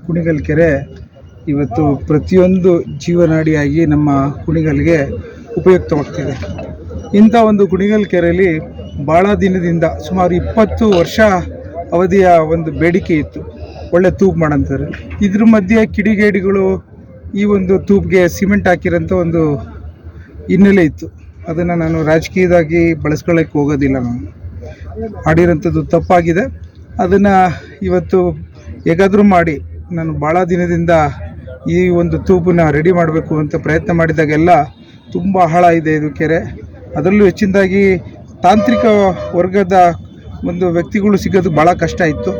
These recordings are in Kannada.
ಕುಣಿಗಲ್ ಕೆರೆ ಇವತ್ತು ಪ್ರತಿಯೊಂದು ಜೀವನಾಡಿಯಾಗಿ ನಮ್ಮ ಕುಣಿಗಲ್ಗೆ ಉಪಯುಕ್ತವಾಗ್ತಿದೆ. ಇಂಥ ಒಂದು ಕುಣಿಗಲ್ ಕೆರೆಯಲ್ಲಿ ಭಾಳ ದಿನದಿಂದ ಸುಮಾರು 20 ವರ್ಷ ಅವಧಿಯ ಒಂದು ಬೇಡಿಕೆ ಇತ್ತು, ಒಳ್ಳೆ ತೂಬು ಮಾಡೋಂಥವ್ರು. ಇದ್ರ ಮಧ್ಯೆ ಕಿಡಿಗೇಡಿಗಳು ಈ ಒಂದು ತೂಬ್ಗೆ ಸಿಮೆಂಟ್ ಹಾಕಿರೋಂಥ ಒಂದು ಹಿನ್ನೆಲೆ ಇತ್ತು. ಅದನ್ನು ನಾನು ರಾಜಕೀಯದಾಗಿ ಬಳಸ್ಕೊಳ್ಳೋಕ್ಕೆ ಹೋಗೋದಿಲ್ಲ. ನಾನು ಆಡಿರೋಂಥದ್ದು ತಪ್ಪಾಗಿದೆ. ಅದನ್ನು ಇವತ್ತು ಹೇಗಾದರೂ ಮಾಡಿ ನಾನು ಭಾಳ ದಿನದಿಂದ ಈ ಒಂದು ತೂಬನ್ನ ರೆಡಿ ಮಾಡಬೇಕು ಅಂತ ಪ್ರಯತ್ನ ಮಾಡಿದಾಗೆಲ್ಲ ತುಂಬ ಆಳ ಇದೆ ಇದು ಕೆರೆ. ಅದರಲ್ಲೂ ಹೆಚ್ಚಿನದಾಗಿ ತಾಂತ್ರಿಕ ವರ್ಗದ ಒಂದು ವ್ಯಕ್ತಿಗಳು ಸಿಗೋದು ಭಾಳ ಕಷ್ಟ ಇತ್ತು.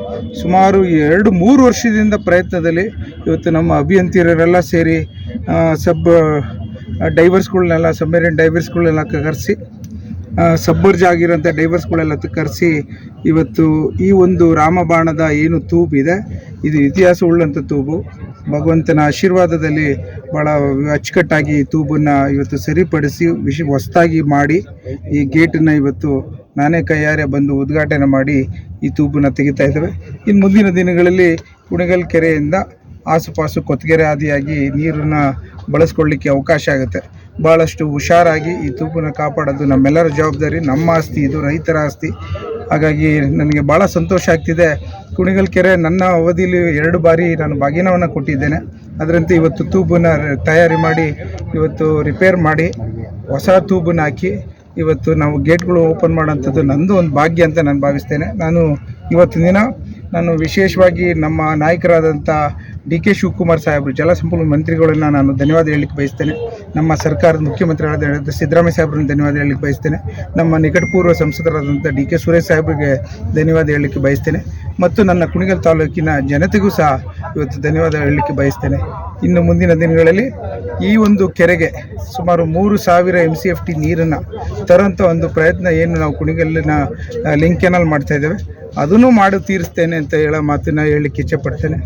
ಸುಮಾರು 2-3 ವರ್ಷದಿಂದ ಪ್ರಯತ್ನದಲ್ಲಿ ಇವತ್ತು ನಮ್ಮ ಅಭಿಯಂತರರೆಲ್ಲ ಸೇರಿ ಡೈವರ್ಸ್ಗಳನ್ನೆಲ್ಲ ಸಬ್ಮೆರಿನ್ ಡೈವರ್ಸ್ಗಳನ್ನೆಲ್ಲ ಕರೆಸಿ ಸಬ್ಬರ್ಜ್ ಆಗಿರೋಂಥ ಡೈವರ್ಸ್ಗಳೆಲ್ಲ ಕರೆಸಿ ಇವತ್ತು ಈ ಒಂದು ರಾಮಬಾಣದ ಏನು ತೂಬು ಇದೆ, ಇದು ಇತಿಹಾಸ ಉಳ್ಳಂಥ ತೂಬು. ಭಗವಂತನ ಆಶೀರ್ವಾದದಲ್ಲಿ ಭಾಳ ಅಚ್ಚುಕಟ್ಟಾಗಿ ಈ ತೂಬನ್ನು ಇವತ್ತು ಸರಿಪಡಿಸಿ ಹೊಸದಾಗಿ ಮಾಡಿ ಈ ಗೇಟನ್ನು ಇವತ್ತು ನಾನೇ ಕೈಯಾರೆ ಬಂದು ಉದ್ಘಾಟನೆ ಮಾಡಿ ಈ ತೂಬನ್ನು ತೆಗಿತಾ ಇದ್ದೇವೆ. ಇನ್ನು ಮುಂದಿನ ದಿನಗಳಲ್ಲಿ ಕುಣಿಗಲ್ ಕೆರೆಯಿಂದ ಆಸುಪಾಸು ಕೊತ್ತಗೆರೆ ಆದಿಯಾಗಿ ನೀರನ್ನು ಬಳಸ್ಕೊಳ್ಳಿಕ್ಕೆ ಅವಕಾಶ ಆಗುತ್ತೆ. ಭಾಳಷ್ಟು ಹುಷಾರಾಗಿ ಈ ತೂಬನ್ನು ಕಾಪಾಡೋದು ನಮ್ಮೆಲ್ಲರ ಜವಾಬ್ದಾರಿ. ನಮ್ಮ ಆಸ್ತಿ, ಇದು ರೈತರ ಆಸ್ತಿ. ಹಾಗಾಗಿ ನನಗೆ ಭಾಳ ಸಂತೋಷ ಆಗ್ತಿದೆ. ಕುಣಿಗಲ್ ಕೆರೆ ನನ್ನ ಅವಧಿಯಲ್ಲಿ 2 ಬಾರಿ ನಾನು ಬಾಗಿನವನ್ನು ಕೊಟ್ಟಿದ್ದೇನೆ. ಅದರಂತೆ ಇವತ್ತು ತೂಬನ್ನು ತಯಾರಿ ಮಾಡಿ ಇವತ್ತು ರಿಪೇರ್ ಮಾಡಿ ಹೊಸ ತೂಬನ್ನು ಹಾಕಿ ಇವತ್ತು ನಾವು ಗೇಟ್ಗಳು ಓಪನ್ ಮಾಡೋಂಥದ್ದು ನಂದು ಒಂದು ಭಾಗ್ಯ ಅಂತ ನಾನು ಭಾವಿಸ್ತೇನೆ. ಇವತ್ತಿನ ದಿನ ನಾನು ವಿಶೇಷವಾಗಿ ನಮ್ಮ ನಾಯಕರಾದಂಥ ಡಿ.ಕೆ. ಶಿವಕುಮಾರ್ ಸಾಹೇಬರು, ಜಲಸಂಪನ್ಮೂಲ ಮಂತ್ರಿಗಳನ್ನು ನಾನು ಧನ್ಯವಾದ ಹೇಳಲಿಕ್ಕೆ ಬಯಸ್ತೇನೆ. ನಮ್ಮ ಸರ್ಕಾರದ ಮುಖ್ಯಮಂತ್ರಿಗಳಾದ ಸಿದ್ದರಾಮಯ್ಯ ಸಾಹೇಬ್ರನ್ನ ಧನ್ಯವಾದ ಹೇಳಲಿಕ್ಕೆ ಬಯಸ್ತೇನೆ. ನಮ್ಮ ನಿಕಟಪೂರ್ವ ಸಂಸದರಾದಂಥ ಡಿ.ಕೆ. ಸುರೇಶ್ ಸಾಹೇಬ್ರಿಗೆ ಧನ್ಯವಾದ ಹೇಳಲಿಕ್ಕೆ ಬಯಸ್ತೇನೆ. ಮತ್ತು ನನ್ನ ಕುಣಿಗಲ್ ತಾಲೂಕಿನ ಜನತೆಗೂ ಸಹ ಇವತ್ತು ಧನ್ಯವಾದ ಹೇಳಲಿಕ್ಕೆ ಬಯಸ್ತೇನೆ. ಇನ್ನು ಮುಂದಿನ ದಿನಗಳಲ್ಲಿ ಈ ಒಂದು ಕೆರೆಗೆ ಸುಮಾರು 3000 MCFT ನೀರನ್ನು ತರೋಂಥ ಒಂದು ಪ್ರಯತ್ನ ಏನು ನಾವು ಕುಣಿಗಲ್ಲಿನ ಲಿಂಕ್ ಕೆನಲ್ ಮಾಡ್ತಾಯಿದ್ದೇವೆ, ಅದನ್ನು ಮಾಡಿ ತೀರಿಸ್ತೇನೆ ಅಂತ ಹೇಳೋ ಮಾತನ್ನು ಹೇಳಲಿಕ್ಕೆ ಇಚ್ಛೆಪಡ್ತೇನೆ.